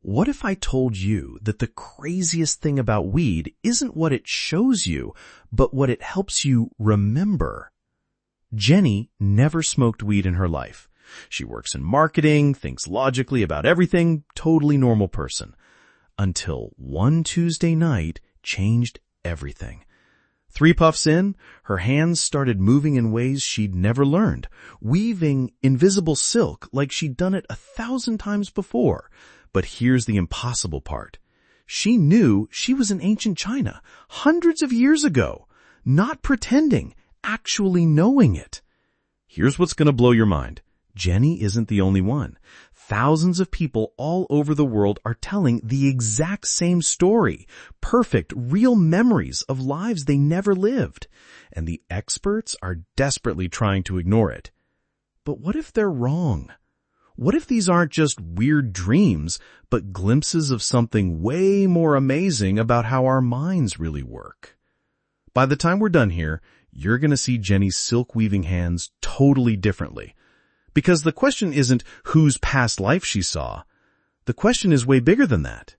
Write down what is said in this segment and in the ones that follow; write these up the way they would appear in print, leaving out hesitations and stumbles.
What if I told you that the craziest thing about weed isn't what it shows you, but what it helps you remember? Jenny never smoked weed in her life. She works in marketing, thinks logically about everything, totally normal person. Until one Tuesday night changed everything. 3 puffs in, her hands started moving in ways she'd never learned, weaving invisible silk like she'd done it 1,000 times before. But here's the impossible part. She knew she was in ancient China, hundreds of years ago, not pretending, actually knowing it. Here's what's going to blow your mind. Jenny isn't the only one. Thousands of people all over the world are telling the exact same story. Perfect, real memories of lives they never lived. And the experts are desperately trying to ignore it. But what if they're wrong? What if these aren't just weird dreams, but glimpses of something way more amazing about how our minds really work? By the time we're done here, you're going to see Jenny's silk-weaving hands totally differently. Because the question isn't whose past life she saw. The question is way bigger than that.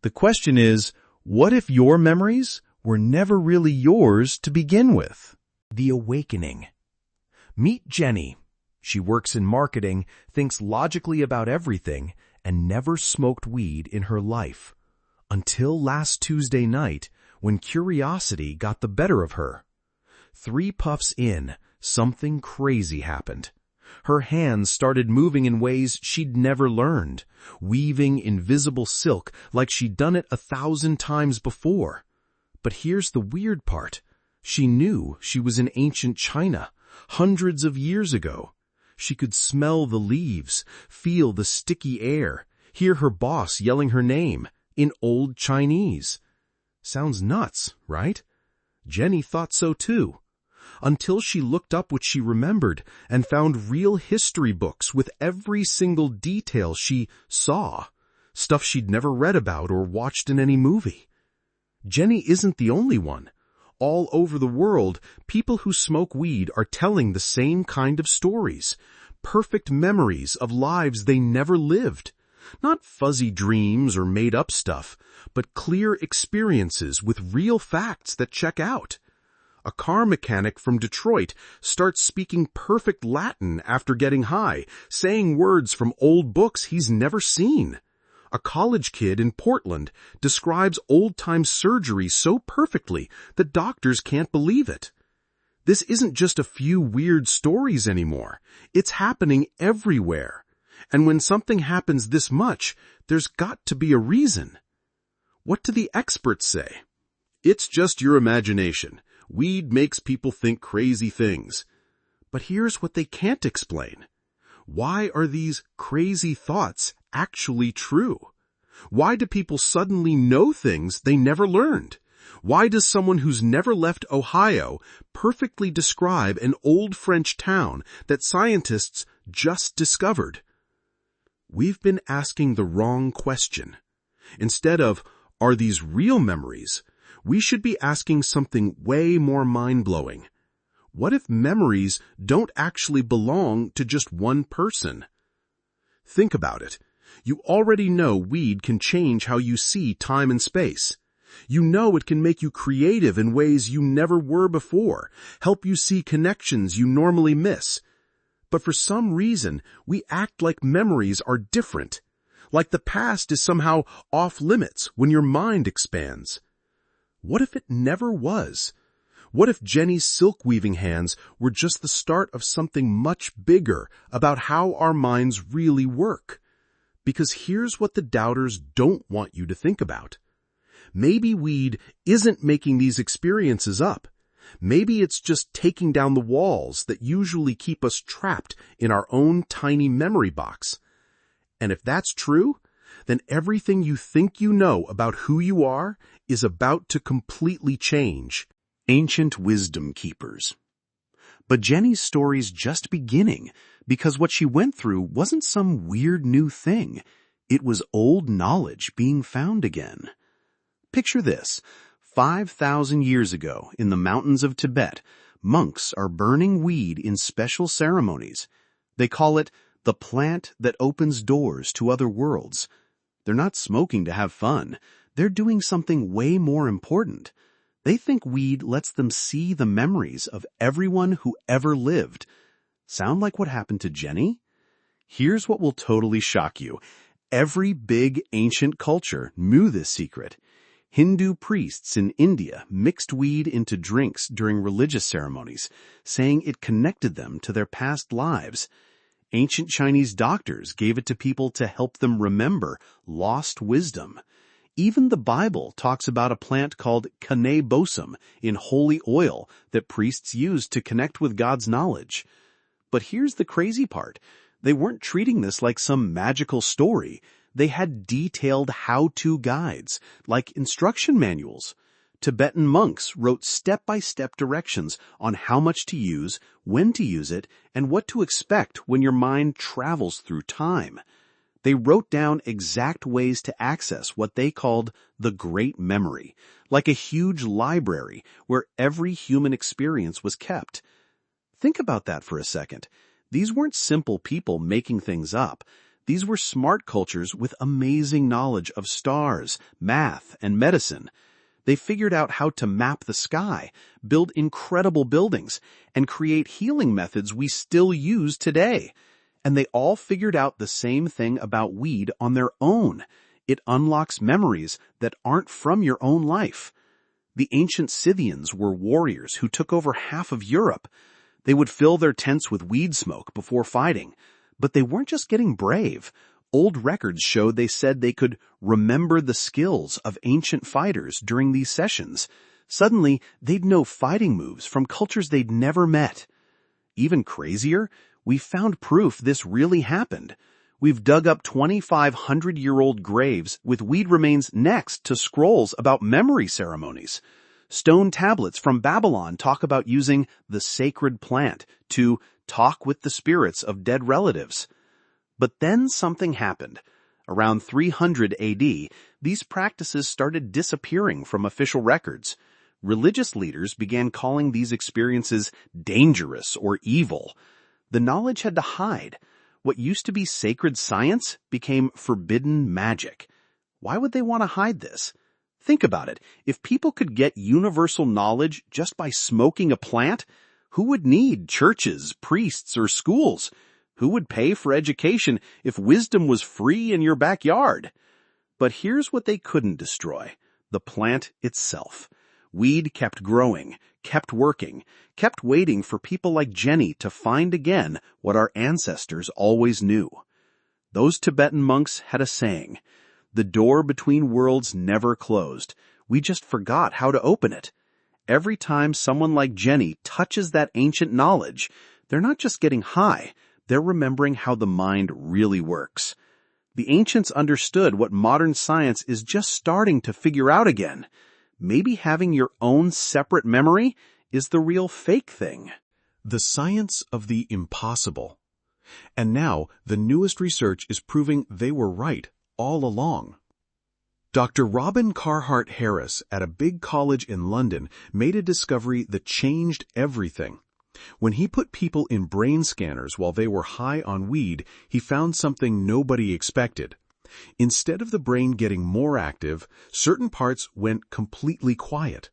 The question is, what if your memories were never really yours to begin with? The awakening. Meet Jenny. She works in marketing, thinks logically about everything, and never smoked weed in her life. Until last Tuesday night, when curiosity got the better of her. 3 puffs in, something crazy happened. Her hands started moving in ways she'd never learned, weaving invisible silk like she'd done it 1,000 times before. But here's the weird part. She knew she was in ancient China, hundreds of years ago. She could smell the leaves, feel the sticky air, hear her boss yelling her name in Old Chinese. Sounds nuts, right? Jenny thought so too. Until she looked up what she remembered and found real history books with every single detail she saw, stuff she'd never read about or watched in any movie. Jenny isn't the only one. All over the world, people who smoke weed are telling the same kind of stories. Perfect memories of lives they never lived. Not fuzzy dreams or made-up stuff, but clear experiences with real facts that check out. A car mechanic from Detroit starts speaking perfect Latin after getting high, saying words from old books he's never seen. A college kid in Portland describes old-time surgery so perfectly that doctors can't believe it. This isn't just a few weird stories anymore. It's happening everywhere. And when something happens this much, there's got to be a reason. What do the experts say? It's just your imagination. Weed makes people think crazy things. But here's what they can't explain. Why are these crazy thoughts actually true? Why do people suddenly know things they never learned? Why does someone who's never left Ohio perfectly describe an old French town that scientists just discovered? We've been asking the wrong question. Instead of, are these real memories? We should be asking something way more mind-blowing. What if memories don't actually belong to just one person? Think about it. You already know weed can change how you see time and space. You know it can make you creative in ways you never were before, help you see connections you normally miss. But for some reason, we act like memories are different, like the past is somehow off limits when your mind expands. What if it never was? What if Jenny's silk-weaving hands were just the start of something much bigger about how our minds really work? Because here's what the doubters don't want you to think about. Maybe weed isn't making these experiences up. Maybe it's just taking down the walls that usually keep us trapped in our own tiny memory box. And if that's true, then everything you think you know about who you are is about to completely change. Ancient wisdom keepers. But Jenny's story's just beginning, because what she went through wasn't some weird new thing. It was old knowledge being found again. Picture this. 5,000 years ago, in the mountains of Tibet, monks are burning weed in special ceremonies. They call it the plant that opens doors to other worlds. They're not smoking to have fun. They're doing something way more important. They think weed lets them see the memories of everyone who ever lived. Sound like what happened to Jenny? Here's what will totally shock you. Every big ancient culture knew this secret. Hindu priests in India mixed weed into drinks during religious ceremonies, saying it connected them to their past lives. Ancient Chinese doctors gave it to people to help them remember lost wisdom. Even the Bible talks about a plant called cannabis in holy oil that priests used to connect with God's knowledge. But here's the crazy part. They weren't treating this like some magical story. They had detailed how-to guides, like instruction manuals. Tibetan monks wrote step-by-step directions on how much to use, when to use it, and what to expect when your mind travels through time. They wrote down exact ways to access what they called the Great Memory, like a huge library where every human experience was kept. Think about that for a second. These weren't simple people making things up. These were smart cultures with amazing knowledge of stars, math, and medicine. They figured out how to map the sky, build incredible buildings, and create healing methods we still use today. And they all figured out the same thing about weed on their own. It unlocks memories that aren't from your own life. The ancient Scythians were warriors who took over half of Europe. They would fill their tents with weed smoke before fighting. But they weren't just getting brave. Old records showed they said they could remember the skills of ancient fighters during these sessions. Suddenly, they'd know fighting moves from cultures they'd never met. Even crazier, we found proof this really happened. We've dug up 2,500-year-old graves with weed remains next to scrolls about memory ceremonies. Stone tablets from Babylon talk about using the sacred plant to talk with the spirits of dead relatives. But then something happened. Around 300 AD, these practices started disappearing from official records. Religious leaders began calling these experiences dangerous or evil. The knowledge had to hide. What used to be sacred science became forbidden magic. Why would they want to hide this? Think about it. If people could get universal knowledge just by smoking a plant, who would need churches, priests, or schools? Who would pay for education if wisdom was free in your backyard? But here's what they couldn't destroy: the plant itself. Weed kept growing, kept working, kept waiting for people like Jenny to find again what our ancestors always knew. Those Tibetan monks had a saying: "The door between worlds never closed. We just forgot how to open it." Every time someone like Jenny touches that ancient knowledge, they're not just getting high, they're remembering how the mind really works. The ancients understood what modern science is just starting to figure out again. Maybe having your own separate memory is the real fake thing. The science of the impossible. And now, the newest research is proving they were right all along. Dr. Robin Carhart-Harris at a big college in London made a discovery that changed everything. When he put people in brain scanners while they were high on weed, he found something nobody expected. Instead of the brain getting more active, certain parts went completely quiet.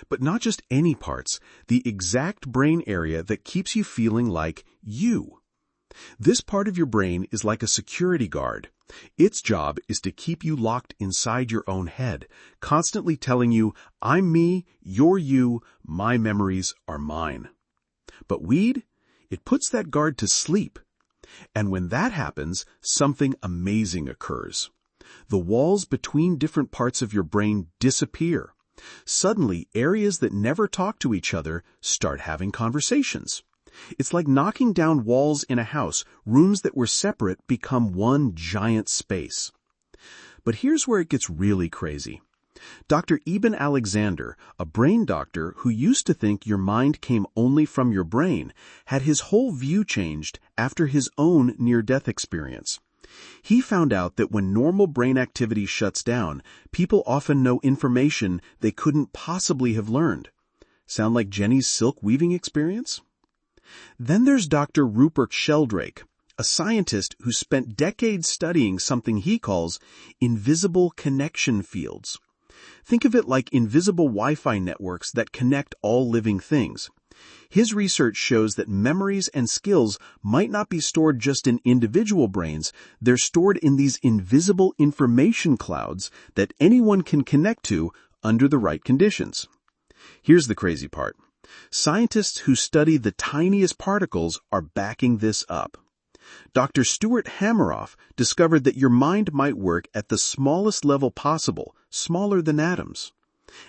But not just any parts, the exact brain area that keeps you feeling like you. This part of your brain is like a security guard. Its job is to keep you locked inside your own head, constantly telling you, "I'm me, you're you, my memories are mine." But weed, it puts that guard to sleep. And when that happens, something amazing occurs. The walls between different parts of your brain disappear. Suddenly, areas that never talk to each other start having conversations. It's like knocking down walls in a house. Rooms that were separate become one giant space. But here's where it gets really crazy. Dr. Eben Alexander, a brain doctor who used to think your mind came only from your brain, had his whole view changed after his own near-death experience. He found out that when normal brain activity shuts down, people often know information they couldn't possibly have learned. Sound like Jenny's silk weaving experience? Then there's Dr. Rupert Sheldrake, a scientist who spent decades studying something he calls invisible connection fields. Think of it like invisible Wi-Fi networks that connect all living things. His research shows that memories and skills might not be stored just in individual brains, they're stored in these invisible information clouds that anyone can connect to under the right conditions. Here's the crazy part. Scientists who study the tiniest particles are backing this up. Dr. Stuart Hameroff discovered that your mind might work at the smallest level possible, smaller than atoms.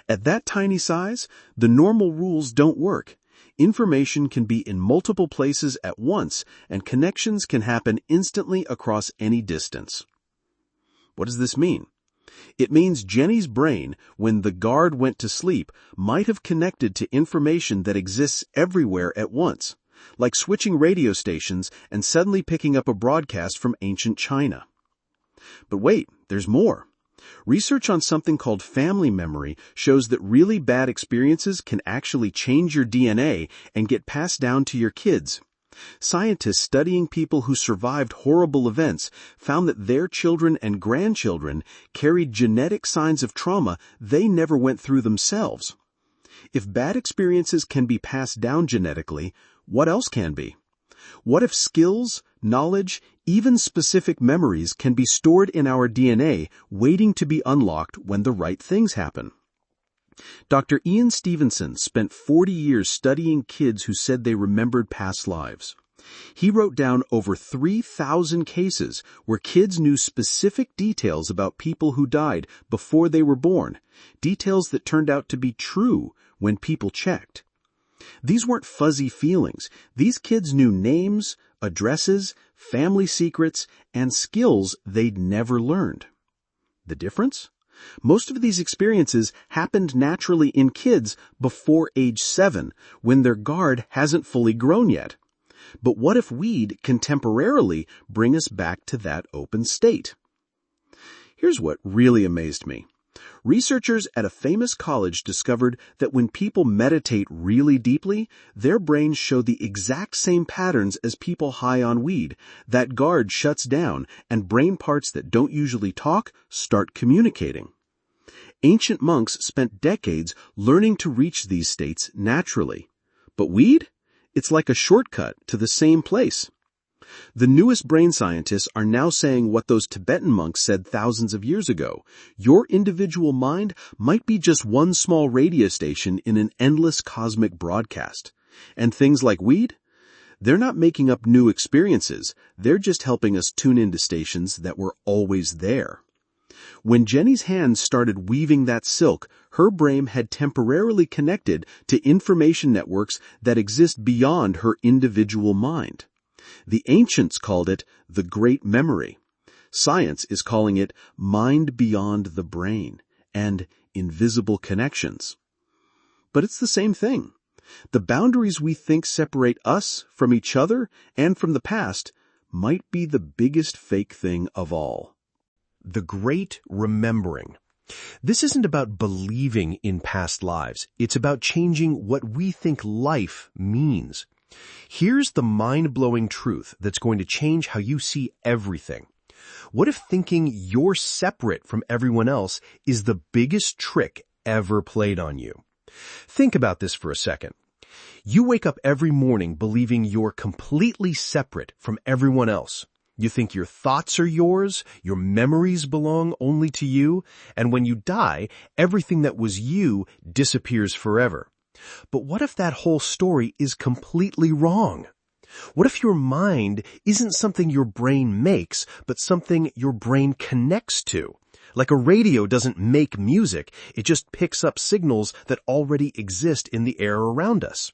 At that tiny size, the normal rules don't work. Information can be in multiple places at once, and connections can happen instantly across any distance. What does this mean? It means Jenny's brain, when the guard went to sleep, might have connected to information that exists everywhere at once, like switching radio stations and suddenly picking up a broadcast from ancient China. But wait, there's more. Research on something called family memory shows that really bad experiences can actually change your DNA and get passed down to your kids. Scientists studying people who survived horrible events found that their children and grandchildren carried genetic signs of trauma they never went through themselves. If bad experiences can be passed down genetically, what else can be? What if skills, knowledge, even specific memories can be stored in our DNA, waiting to be unlocked when the right things happen? Dr. Ian Stevenson spent 40 years studying kids who said they remembered past lives. He wrote down over 3,000 cases where kids knew specific details about people who died before they were born, details that turned out to be true when people checked. These weren't fuzzy feelings. These kids knew names, addresses, family secrets, and skills they'd never learned. The difference? Most of these experiences happened naturally in kids before age 7, when their guard hasn't fully grown yet. But what if weed can temporarily bring us back to that open state? Here's what really amazed me. Researchers at a famous college discovered that when people meditate really deeply, their brains show the exact same patterns as people high on weed. That guard shuts down, and brain parts that don't usually talk start communicating. Ancient monks spent decades learning to reach these states naturally. But weed? It's like a shortcut to the same place. The newest brain scientists are now saying what those Tibetan monks said thousands of years ago. Your individual mind might be just one small radio station in an endless cosmic broadcast. And things like weed? They're not making up new experiences. They're just helping us tune into stations that were always there. When Jenny's hands started weaving that silk, her brain had temporarily connected to information networks that exist beyond her individual mind. The ancients called it the Great Memory. Science is calling it mind beyond the brain and invisible connections. But it's the same thing. The boundaries we think separate us from each other and from the past might be the biggest fake thing of all. The great remembering. This isn't about believing in past lives. It's about changing what we think life means. Here's the mind-blowing truth that's going to change how you see everything. What if thinking you're separate from everyone else is the biggest trick ever played on you? Think about this for a second. You wake up every morning believing you're completely separate from everyone else. You think your thoughts are yours, your memories belong only to you, and when you die, everything that was you disappears forever. But what if that whole story is completely wrong? What if your mind isn't something your brain makes, but something your brain connects to? Like a radio doesn't make music, it just picks up signals that already exist in the air around us.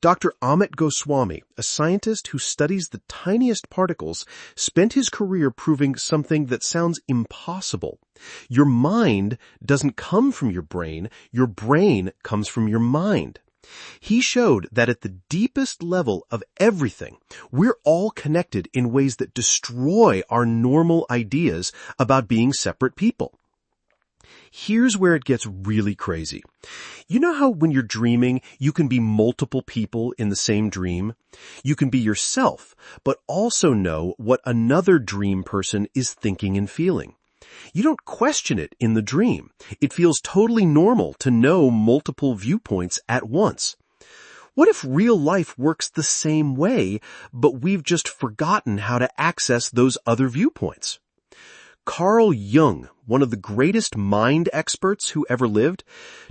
Dr. Amit Goswami, a scientist who studies the tiniest particles, spent his career proving something that sounds impossible. Your mind doesn't come from your brain comes from your mind. He showed that at the deepest level of everything, we're all connected in ways that destroy our normal ideas about being separate people. Here's where it gets really crazy. You know how when you're dreaming, you can be multiple people in the same dream? You can be yourself, but also know what another dream person is thinking and feeling. You don't question it in the dream. It feels totally normal to know multiple viewpoints at once. What if real life works the same way, but we've just forgotten how to access those other viewpoints? Carl Jung, one of the greatest mind experts who ever lived,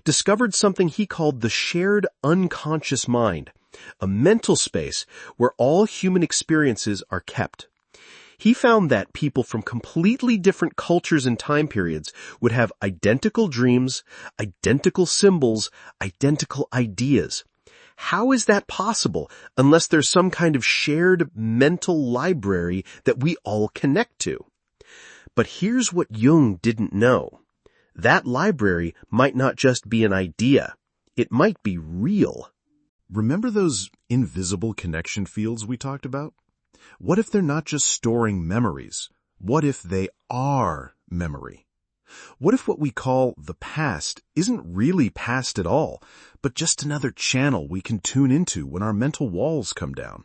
discovered something he called the shared unconscious mind, a mental space where all human experiences are kept. He found that people from completely different cultures and time periods would have identical dreams, identical symbols, identical ideas. How is that possible unless there's some kind of shared mental library that we all connect to? But here's what Jung didn't know. That library might not just be an idea. It might be real. Remember those invisible connection fields we talked about? What if they're not just storing memories? What if they are memory? What if what we call the past isn't really past at all, but just another channel we can tune into when our mental walls come down?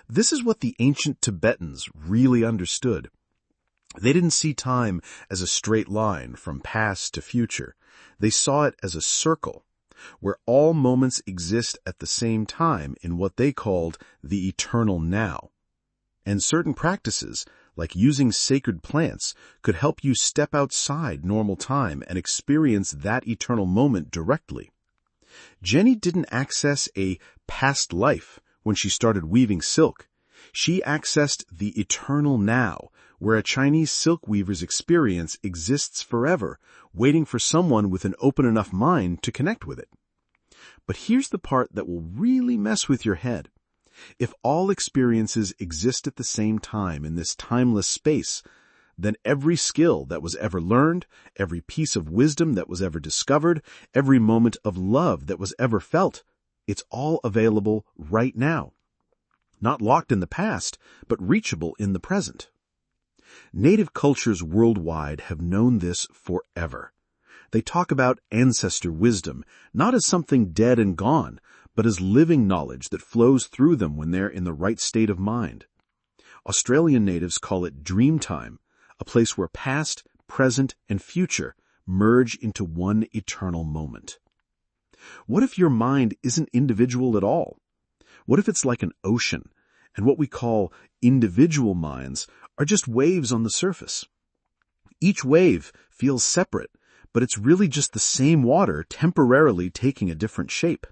This is what the ancient Tibetans really understood. They didn't see time as a straight line from past to future. They saw it as a circle, where all moments exist at the same time in what they called the eternal now. And certain practices, like using sacred plants, could help you step outside normal time and experience that eternal moment directly. Jenny didn't access a past life when she started weaving silk. She accessed the eternal now, where a Chinese silk weaver's experience exists forever, waiting for someone with an open enough mind to connect with it. But here's the part that will really mess with your head. If all experiences exist at the same time in this timeless space, then every skill that was ever learned, every piece of wisdom that was ever discovered, every moment of love that was ever felt, it's all available right now. Not locked in the past, but reachable in the present. Native cultures worldwide have known this forever. They talk about ancestor wisdom, not as something dead and gone, but as living knowledge that flows through them when they're in the right state of mind. Australian natives call it dream time, a place where past, present, and future merge into one eternal moment. What if your mind isn't individual at all? What if it's like an ocean, and what we call individual minds are just waves on the surface? Each wave feels separate, but it's really just the same water temporarily taking a different shape.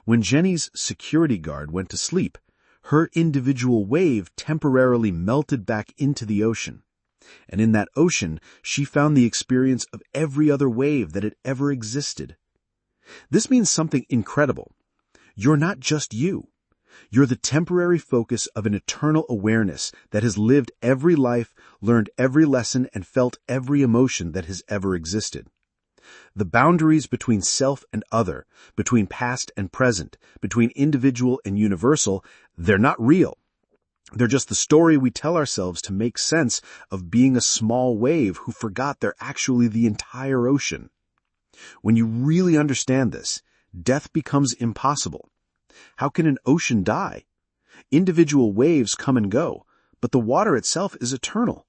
When Jenny's security guard went to sleep, her individual wave temporarily melted back into the ocean. And in that ocean, she found the experience of every other wave that had ever existed. This means something incredible. You're not just you. You're the temporary focus of an eternal awareness that has lived every life, learned every lesson, and felt every emotion that has ever existed. The boundaries between self and other, between past and present, between individual and universal, they're not real. They're just the story we tell ourselves to make sense of being a small wave who forgot they're actually the entire ocean. When you really understand this, death becomes impossible. How can an ocean die? Individual waves come and go, but the water itself is eternal.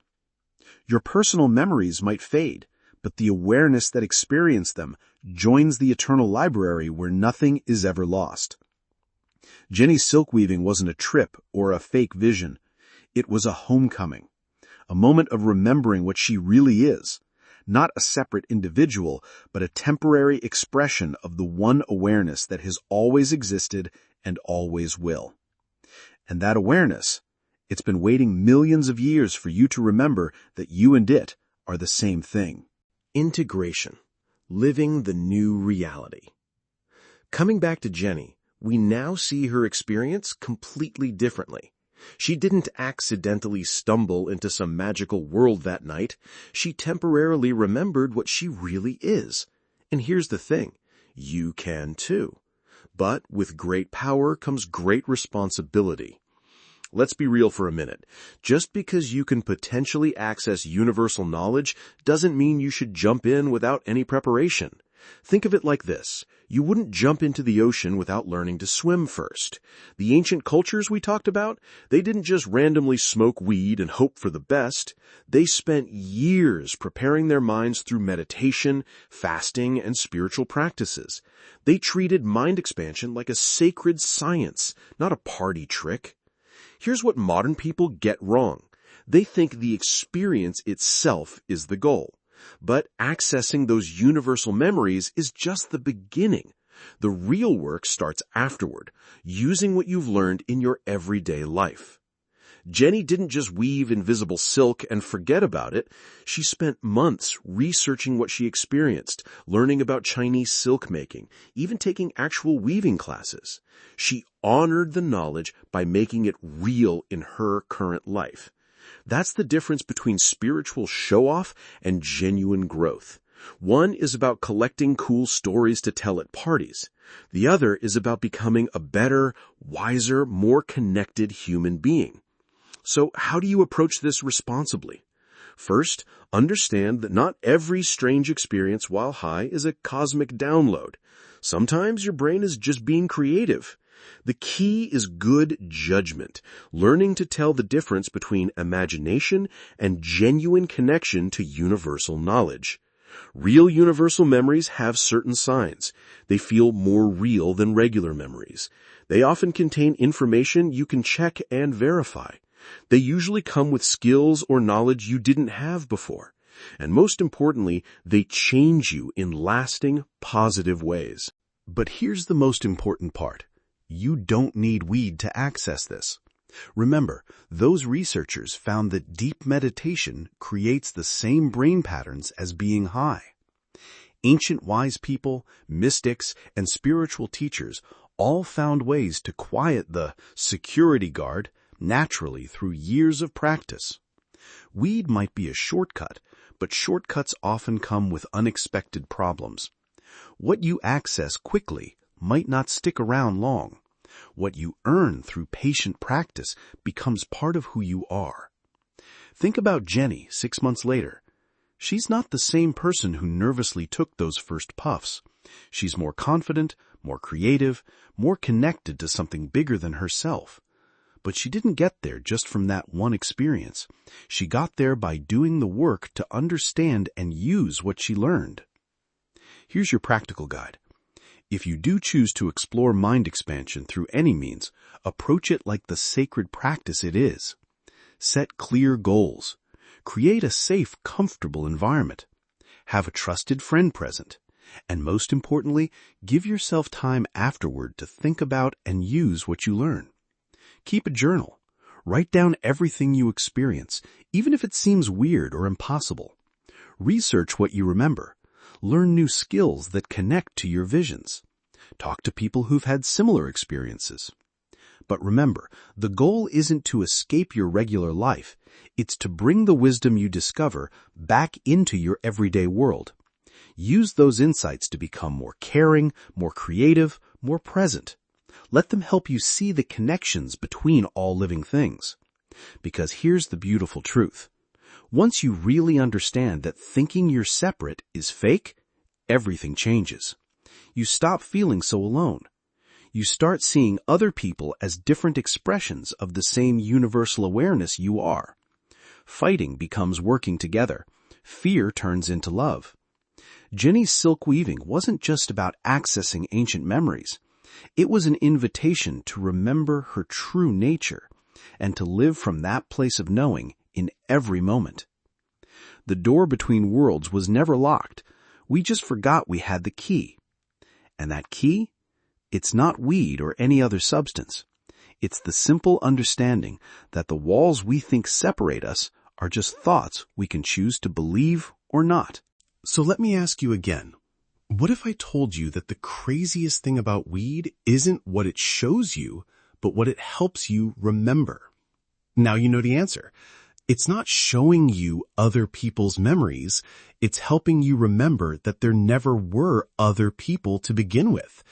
Your personal memories might fade, but the awareness that experienced them joins the eternal library where nothing is ever lost. Jenny's silk weaving wasn't a trip or a fake vision. It was a homecoming, a moment of remembering what she really is, not a separate individual, but a temporary expression of the one awareness that has always existed and always will. And that awareness, it's been waiting millions of years for you to remember that you and it are the same thing. Integration. Living the new reality. Coming back to Jenny, we now see her experience completely differently. She didn't accidentally stumble into some magical world that night. She temporarily remembered what she really is. And here's the thing, you can too. But with great power comes great responsibility. Let's be real for a minute. Just because you can potentially access universal knowledge doesn't mean you should jump in without any preparation. Think of it like this. You wouldn't jump into the ocean without learning to swim first. The ancient cultures we talked about, they didn't just randomly smoke weed and hope for the best. They spent years preparing their minds through meditation, fasting, and spiritual practices. They treated mind expansion like a sacred science, not a party trick. Here's what modern people get wrong. They think the experience itself is the goal. But accessing those universal memories is just the beginning. The real work starts afterward, using what you've learned in your everyday life. Jenny didn't just weave invisible silk and forget about it. She spent months researching what she experienced, learning about Chinese silk making, even taking actual weaving classes. She honored the knowledge by making it real in her current life. That's the difference between spiritual show-off and genuine growth. One is about collecting cool stories to tell at parties. The other is about becoming a better, wiser, more connected human being. So how do you approach this responsibly? First, understand that not every strange experience while high is a cosmic download. Sometimes your brain is just being creative. The key is good judgment, learning to tell the difference between imagination and genuine connection to universal knowledge. Real universal memories have certain signs. They feel more real than regular memories. They often contain information you can check and verify. They usually come with skills or knowledge you didn't have before. And most importantly, they change you in lasting, positive ways. But here's the most important part. You don't need weed to access this. Remember, those researchers found that deep meditation creates the same brain patterns as being high. Ancient wise people, mystics, and spiritual teachers all found ways to quiet the security guard naturally through years of practice. Weed might be a shortcut, but shortcuts often come with unexpected problems. What you access quickly might not stick around long. What you earn through patient practice becomes part of who you are. Think about Jenny 6 months later. She's not the same person who nervously took those first puffs. She's more confident, more creative, more connected to something bigger than herself. But she didn't get there just from that one experience. She got there by doing the work to understand and use what she learned. Here's your practical guide. If you do choose to explore mind expansion through any means, approach it like the sacred practice it is. Set clear goals. Create a safe, comfortable environment. Have a trusted friend present. And most importantly, give yourself time afterward to think about and use what you learn. Keep a journal. Write down everything you experience, even if it seems weird or impossible. Research what you remember. Learn new skills that connect to your visions. Talk to people who've had similar experiences. But remember, the goal isn't to escape your regular life. It's to bring the wisdom you discover back into your everyday world. Use those insights to become more caring, more creative, more present. Let them help you see the connections between all living things. Because here's the beautiful truth. Once you really understand that thinking you're separate is fake, everything changes. You stop feeling so alone. You start seeing other people as different expressions of the same universal awareness you are. Fighting becomes working together. Fear turns into love. Jenny's silk weaving wasn't just about accessing ancient memories. It was an invitation to remember her true nature and to live from that place of knowing in every moment. The door between worlds was never locked. We just forgot we had the key. And that key? It's not weed or any other substance. It's the simple understanding that the walls we think separate us are just thoughts we can choose to believe or not. So let me ask you again. What if I told you that the craziest thing about weed isn't what it shows you, but what it helps you remember? Now you know the answer. It's not showing you other people's memories. It's helping you remember that there never were other people to begin with.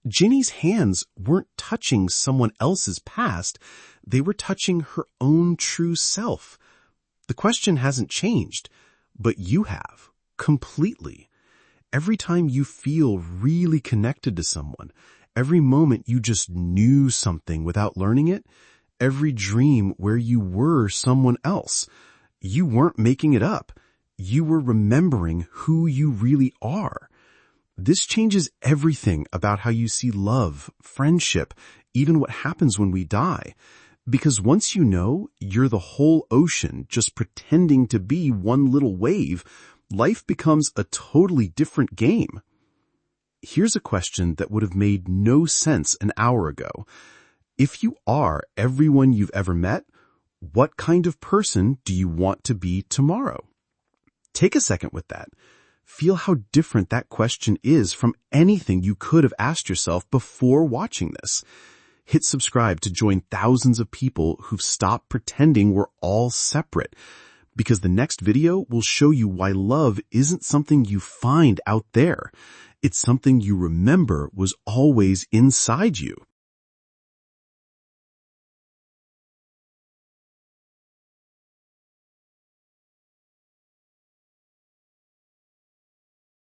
Ginny's hands weren't touching someone else's past. They were touching her own true self. The question hasn't changed, but you have, completely. Every time you feel really connected to someone, every moment you just knew something without learning it, every dream where you were someone else, you weren't making it up. You were remembering who you really are. This changes everything about how you see love, friendship, even what happens when we die. Because once you know you're the whole ocean just pretending to be one little wave, life becomes a totally different game. Here's a question that would have made no sense an hour ago. If you are everyone you've ever met, what kind of person do you want to be tomorrow? Take a second with that. Feel how different that question is from anything you could have asked yourself before watching this. Hit subscribe to join thousands of people who've stopped pretending we're all separate, because the next video will show you why love isn't something you find out there. It's something you remember was always inside you.